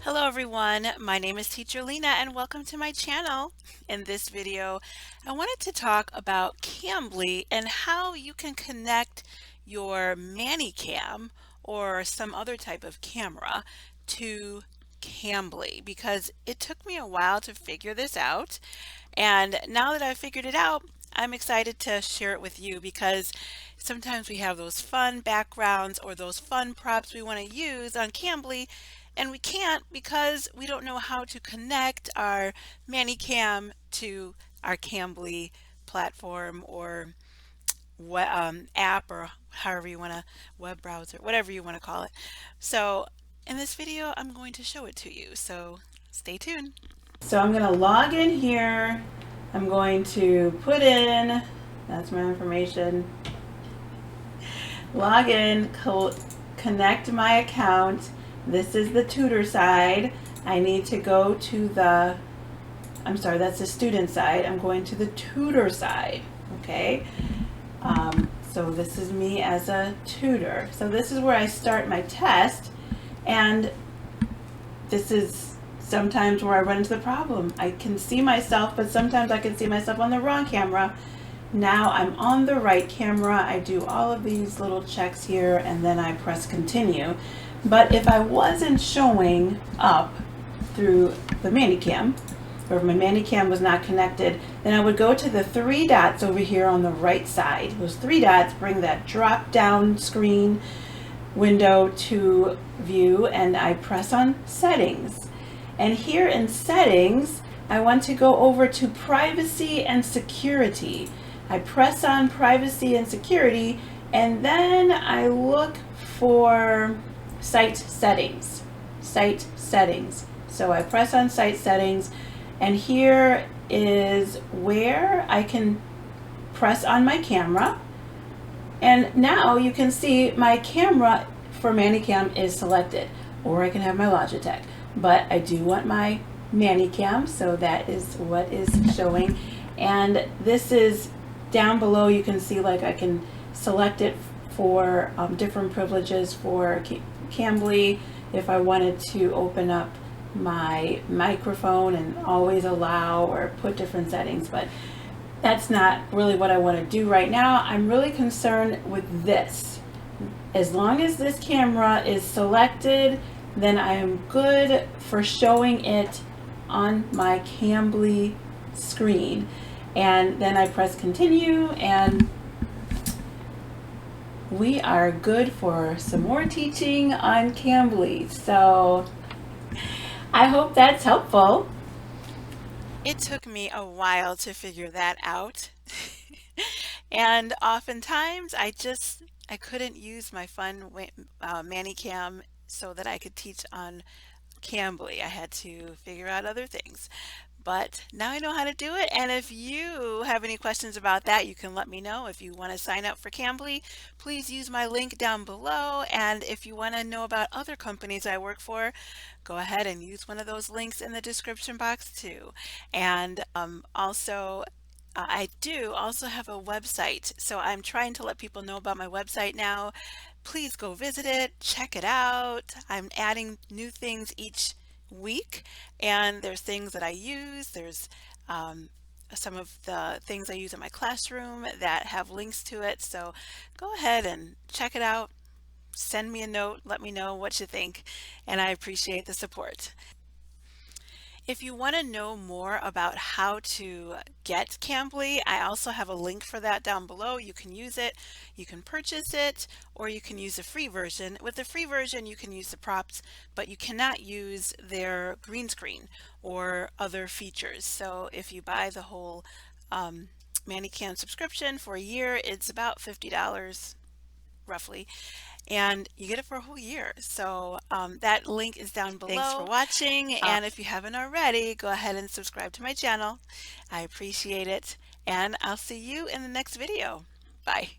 Hello everyone, my name is Teacher Lena and welcome to my channel. In this video, I wanted to talk about Cambly and how you can connect your Manycam or some other type of camera to Cambly because it took me a while to figure this out, and now that I've figured it out, I'm excited to share it with you because sometimes we have those fun backgrounds or those fun props we want to use on Cambly and we can't because we don't know how to connect our Manycam to our Cambly platform or app, or however you want to, web browser, whatever you want to call it. So in this video, I'm going to show it to you. So stay tuned. So I'm going to log in here. I'm going to put in, that's my information, log in, connect my account. This is the tutor side. I need to go to the, I'm sorry, that's the student side. I'm going to the tutor side, okay? So this is me as a tutor. So this is where I start my test, and this is sometimes where I run into the problem. I can see myself, but sometimes I can see myself on the wrong camera. Now I'm on the right camera. I do all of these little checks here and then I press continue. But if I wasn't showing up through the Manycam, or if my Manycam was not connected, then I would go to the three dots over here on the right side. Those three dots bring that drop down screen window to view, and I press on settings. And here in settings, I want to go over to privacy and security. I press on privacy and security, and then I look for site settings. Site settings. So I press on site settings, and here is where I can press on my camera. And now you can see my camera for Manycam is selected, or I can have my Logitech. But I do want my Manycam, so that is what is showing. And this is down below. You can see like I can select it for different privileges for Cambly. If I wanted to open up my microphone and always allow or put different settings, but that's not really what I want to do right now. I'm really concerned with this. As long as this camera is selected, then I am good for showing it on my Cambly screen. And then I press continue, and we are good for some more teaching on Cambly. So I hope that's helpful. It took me a while to figure that out. And oftentimes I couldn't use my fun Manycam so that I could teach on Cambly. I had to figure out other things. But now I know how to do it. And if you have any questions about that, you can let me know. If you want to sign up for Cambly, please use my link down below. And if you want to know about other companies I work for, go ahead and use one of those links in the description box too. And also, I do also have a website. So I'm trying to let people know about my website now. Please go visit it, check it out. I'm adding new things each week, and there's things that I use. There's some of the things I use in my classroom that have links to it. So go ahead and check it out. Send me a note, let me know what you think, and I appreciate the support. If you want to know more about how to get Cambly, I also have a link for that down below. You can use it, you can purchase it, or you can use the free version. With the free version, you can use the props, but you cannot use their green screen or other features. So if you buy the whole Manycam subscription for a year, it's about $50 roughly, and you get it for a whole year. So that link is down below. Thanks for watching, and if you haven't already, go ahead and subscribe to my channel. I appreciate it, and I'll see you in the next video. Bye.